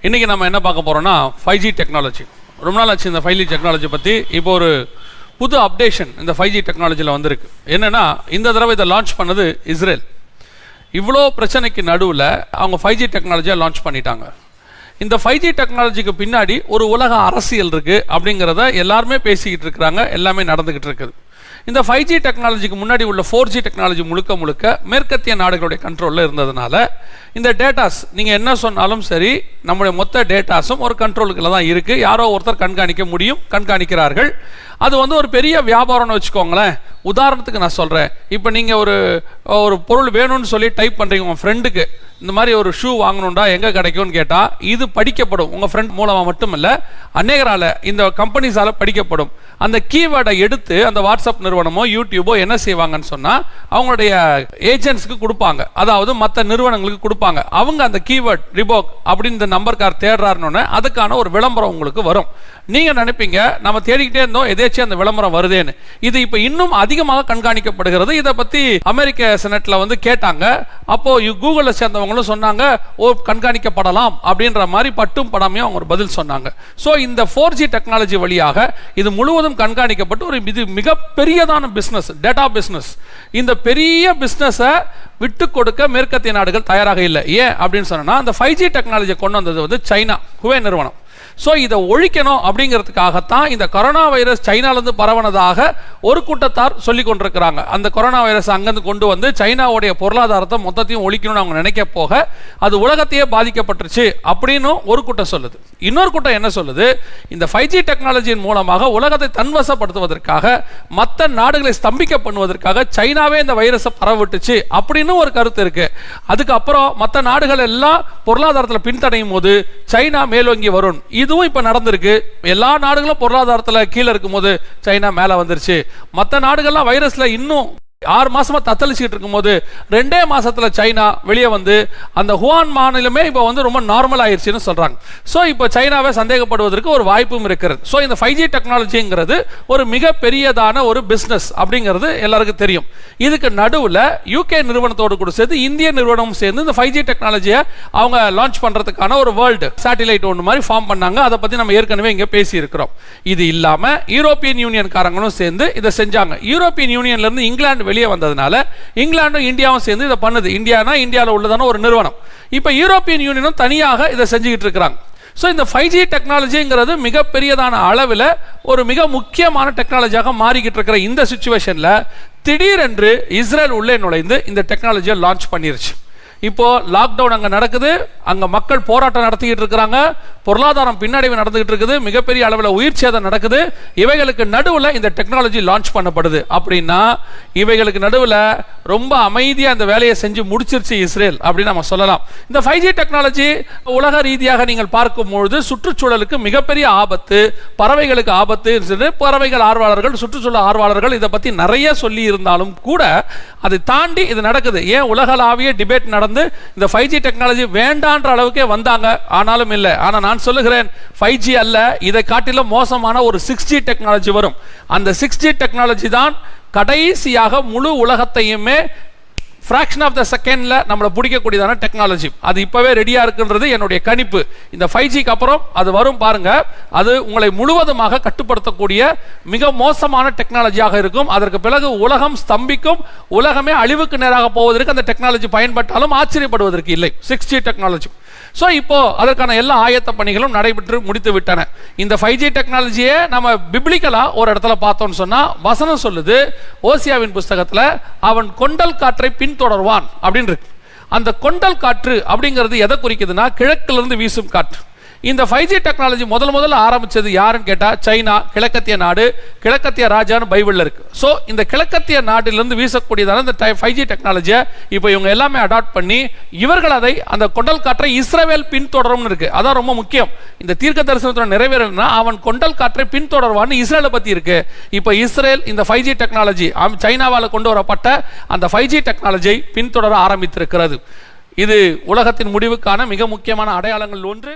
இன்றைக்கி நம்ம என்ன பார்க்க போகிறோம்னா 5G டெக்னாலஜி. ரொம்ப நாள் ஆச்சு இந்த 5G டெக்னாலஜி பற்றி. இப்போ ஒரு புது அப்டேஷன் இந்த 5G டெக்னாலஜியில் வந்திருக்கு. என்னென்னா, இந்த தடவை இதை லான்ச் பண்ணது இஸ்ரேல். இவ்வளோ பிரச்சனைக்கு நடுவில் அவங்க 5G டெக்னாலஜியை லான்ச் பண்ணிட்டாங்க. இந்த 5G டெக்னாலஜிக்கு பின்னாடி ஒரு உலக அரசியல் இருக்குது அப்படிங்கிறத எல்லாருமே பேசிக்கிட்டு இருக்கிறாங்க, எல்லாமே நடந்துக்கிட்டு இருக்குது. இந்த 5G டெக்னாலஜிக்கு முன்னாடி உள்ள 4G டெக்னாலஜி முழுக்க முழுக்க மேற்கத்திய நாடுகளுடைய கண்ட்ரோலில் இருந்ததுனால இந்த டேட்டாஸ் நீங்கள் என்ன சொன்னாலும் சரி, நம்முடைய மொத்த டேட்டாஸும் ஒரு கண்ட்ரோலுக்குள்ள தான் இருக்குது. யாரோ ஒருத்தர் கண்காணிக்க முடியும், கண்காணிக்கிறார்கள். அது ஒரு பெரிய வியாபாரம்னு வச்சுக்கோங்களேன். உதாரணத்துக்கு நான் சொல்கிறேன், இப்போ நீங்கள் ஒரு பொருள் வேணும்னு சொல்லி டைப் பண்ணுறீங்க உங்கள் ஃப்ரெண்டுக்கு, இந்த மாதிரி ஒரு ஷூ வாங்கணுண்டா எங்கே கிடைக்கும்னு கேட்டால் இது படிக்கப்படும். உங்கள் ஃப்ரெண்ட் மூலமாக மட்டும் இல்லை, அநேகரால் இந்த கம்பெனிஸால் படிக்கப்படும். அந்த கீவேர்டை எடுத்து அந்த வாட்ஸ்அப் நிறுவனமோ யூடியூபோ என்ன செய்வாங்கன்னு சொன்னால் அவங்களுடைய ஏஜென்ட்ஸ்க்கு கொடுப்பாங்க, அதாவது மற்ற நிறுவனங்களுக்கு கொடுப்பாங்க. அவங்க அந்த கீவேர்ட் ரிபோக் அப்படின்னு இந்த நம்பர் கார் தேடுறாருன்னு அதுக்கான ஒரு விளம்பரம் உங்களுக்கு வரும். நீங்கள் நினைப்பீங்க நம்ம தேடிக்கிட்டே இருந்தோம், எதேச்சும் அந்த விளம்பரம் வருதேன்னு. இது இப்போ இன்னும் அதிகமாக கண்காணிக்கப்படுகிறது. இதை பற்றி அமெரிக்க செனட்டில் கேட்டாங்க. அப்போ கூகுளில் சேர்ந்தவங்களும் சொன்னாங்க, கண்காணிக்கப்படலாம் அப்படின்ற மாதிரி பட்டும் படாமையும் அவங்க ஒரு பதில் சொன்னாங்க. ஸோ இந்த 4G டெக்னாலஜி வழியாக இது முழுவதும் கண்காணிக்கப்பட்டு ஒரு இது மிகப்பெரியதான பிஸ்னஸ், டேட்டா பிஸ்னஸ். இந்த பெரிய பிஸ்னஸை விட்டு கொடுக்க மேற்கத்திய நாடுகள் தயாராக இல்லை. ஏன் அப்படின்னு சொன்னா, அந்த 5G டெக்னாலஜியை கொண்டு வந்தது சைனா, ஹுவே நிறுவனம். ஸோ இதை ஒழிக்கணும் அப்படிங்கிறதுக்காகத்தான் இந்த கொரோனா வைரஸ் சைனாலேருந்து பரவனதாக ஒரு கூட்டத்தார் சொல்லி கொண்டிருக்கிறாங்க. அந்த கொரோனா வைரஸ் அங்கேருந்து கொண்டு வந்து சைனாவுடைய பொருளாதாரத்தை மொத்தத்தையும் ஒழிக்கணும்னு அவங்க நினைக்க போக அது உலகத்தையே பாதிக்கப்பட்டுருச்சு அப்படின்னு ஒரு கூட்டம் சொல்லுது. இன்னொரு கூட்டம் என்ன சொல்லுது, இந்த 5G டெக்னாலஜியின் மூலமாக உலகத்தை தன்வசப்படுத்துவதற்காக, மற்ற நாடுகளை ஸ்தம்பிக்க பண்ணுவதற்காக சைனாவே இந்த வைரஸை பரவிட்டுச்சு அப்படின்னு ஒரு கருத்து இருக்கு. அதுக்கப்புறம் மற்ற நாடுகள் எல்லாம் பொருளாதாரத்தில் பின்தடையும் போது சைனா மேலோங்கி வரும். இதுவும் இப்ப நடந்திருக்கு. எல்லா நாடுகளும் பொருளாதாரத்தில் கீழே இருக்கும் போது சைனா மேல வந்துருச்சு. மற்ற நாடுகள்லாம் வைரஸ்ல இன்னும் 6 மாசமா தத்தளிச்சுட்டு இருக்கும் போது 2 மாசத்துல சைனா வெளியே வந்து அந்த ஹுவான் மாநிலமே இப்போ ரொம்ப நார்மல் ஆயிடுச்சுன்னு சொல்றாங்க. ஸோ இப்போ சைனாவை சந்தேகப்படுவதற்கு ஒரு வாய்ப்பும் இருக்கிறது. ஸோ இந்த 5G டெக்னாலஜிங்கிறது ஒரு மிக பெரியதான ஒரு பிஸ்னஸ் அப்படிங்கிறது எல்லாருக்கும் தெரியும். இதுக்கு நடுவில் UK நிறுவனத்தோடு கூட சேர்ந்து இந்திய நிறுவனமும் சேர்ந்து இந்த 5G டெக்னாலஜியை அவங்க லான்ச் பண்றதுக்கான ஒரு வேர்ல்டு சேட்டிலைட் ஒன்று மாதிரி ஃபார்ம் பண்ணாங்க. அதை பத்தி நம்ம ஏற்கனவே இங்கே பேசி இருக்கிறோம். இது இல்லாம யூரோப்பியன் யூனியன் காரங்களும் சேர்ந்து இதை செஞ்சாங்க. யூரோப்பியன் யூனியன்ல இருந்து இங்கிலாந்து வெளியே வந்ததுனால இங்கிலாந்தும் இந்தியாவும் சேர்ந்து இதை பண்ணுது. இந்தியானா இந்தியாவில் உள்ளதான ஒரு நிறுவனம். இப்போ யூரோப்பியன் யூனியனும் தனியாக இதை செஞ்சுக்கிட்டு இருக்கிறாங்க. ஸோ இந்த 5G டெக்னாலஜிங்கிறது மிகப்பெரியதான அளவில் ஒரு மிக முக்கியமான டெக்னாலஜியாக மாறிக்கிட்டு இருக்கிற இந்த சிச்சுவேஷனில் திடீரென்று இஸ்ரேல் உள்ளே நுழைந்து இந்த டெக்னாலஜியை லான்ச் பண்ணிருச்சு. இப்போ லாக்டவுன் அங்கே நடக்குது, அங்கே மக்கள் போராட்டம் நடத்திக்கிட்டு இருக்கிறாங்க, பொருளாதாரம் பின்னடைவு நடந்துகிட்டு இருக்குது, மிகப்பெரிய அளவில் உயிர் சேதம் நடக்குது. இவைகளுக்கு நடுவில் இந்த டெக்னாலஜி லான்ச் பண்ணப்படுது. அப்படின்னா இவைகளுக்கு நடுவில் ரொம்ப அமைதியாக அந்த வேலையை செஞ்சு முடிச்சிருச்சு இஸ்ரேல் அப்படின்னு நம்ம சொல்லலாம். இந்த 5G டெக்னாலஜி உலக ரீதியாக நீங்கள் பார்க்கும்பொழுது சுற்றுச்சூழலுக்கு மிகப்பெரிய ஆபத்து, பறவைகளுக்கு ஆபத்து. பறவைகள் ஆர்வலர்கள், சுற்றுச்சூழல் ஆர்வலர்கள் இதை பற்றி நிறைய சொல்லி இருந்தாலும் கூட அதை தாண்டி இது நடக்குது. ஏன் உலகளாவிய டிபேட் நடந்து இந்த 5G டெக்னாலஜி வேண்டான்ற அளவுக்கே வந்தாங்க. ஆனாலும் இல்லை. ஆனால் நான் சொல்லுகிறேன், 5G அல்ல, இதை காட்டிலும் மோசமான ஒரு 6G டெக்னாலஜி வரும். அந்த 6G டெக்னாலஜி தான் கடைசியாக முழு உலகத்தையுமே ஃபிராக்ஷன் ஆஃப் த செகண்ட்ல நம்மளை பிடிக்கக்கூடியதான டெக்னாலஜி. அது இப்பவே ரெடியா இருக்குன்றது என்னுடைய கணிப்பு. இந்த 5Gக்கு அப்புறம் அது வரும் பாருங்க, அது உங்களை முழுவதுமாக கட்டுப்படுத்தக்கூடிய மிக மோசமான டெக்னாலஜியாக இருக்கும். அதற்கு பிறகு உலகம் ஸ்தம்பிக்கும், உலகமே அழிவுக்கு நேராக போவதற்கு அந்த டெக்னாலஜி பயன்பட்டாலும் ஆச்சரியப்படுவதற்கு இல்லை. 6G technology. ஸோ இப்போ அதற்கான எல்லா ஆயத்த பணிகளும் நடைபெற்று முடித்து விட்டன. இந்த 5G டெக்னாலஜியை நம்ம பிப்ளிக்கலா ஒரு இடத்துல பார்த்தோம்னு சொன்னா வசனம் சொல்லுது, ஓசியாவின் புஸ்தகத்தில் அவன் கொண்டல் காற்றை பின்தொடர்வான் அப்படின்னு இருக்கு. அந்த கொண்டல் காற்று அப்படிங்கிறது எதை குறிக்குதுன்னா, கிழக்கிலிருந்து வீசும் காற்று. இந்த 5G டெக்னாலஜி முதல்ல ஆரம்பிச்சது யாருன்னு கேட்டா சைனா, கிழக்கத்திய நாடு, கிழக்கத்திய ராஜான்னு பைபிள்ல இருக்கு. ஸோ இந்த கிழக்கத்திய நாட்டிலிருந்து வீசக்கூடியதான இந்த 5G டெக்னாலஜியை இப்போ இவங்க எல்லாமே அடாப்ட் பண்ணி இவர்கள் அதை அந்த கொண்டல் காற்றை இஸ்ரவேல் பின்தொடரும்னு இருக்கு. அதான் ரொம்ப முக்கியம். இந்த தீர்க்க தரிசனத்தோட நிறைவேறனா அவன் கொண்டல் காற்றை பின்தொடர்வான்னு இஸ்ரேலை பத்தி இருக்கு. இப்போ இஸ்ரேல் இந்த 5G டெக்னாலஜி சைனாவால் கொண்டு வரப்பட்ட அந்த 5G டெக்னாலஜியை பின்தொடர ஆரம்பித்திருக்கிறது. இது உலகத்தின் முடிவுக்கான மிக முக்கியமான அடையாளங்கள் ஒன்று.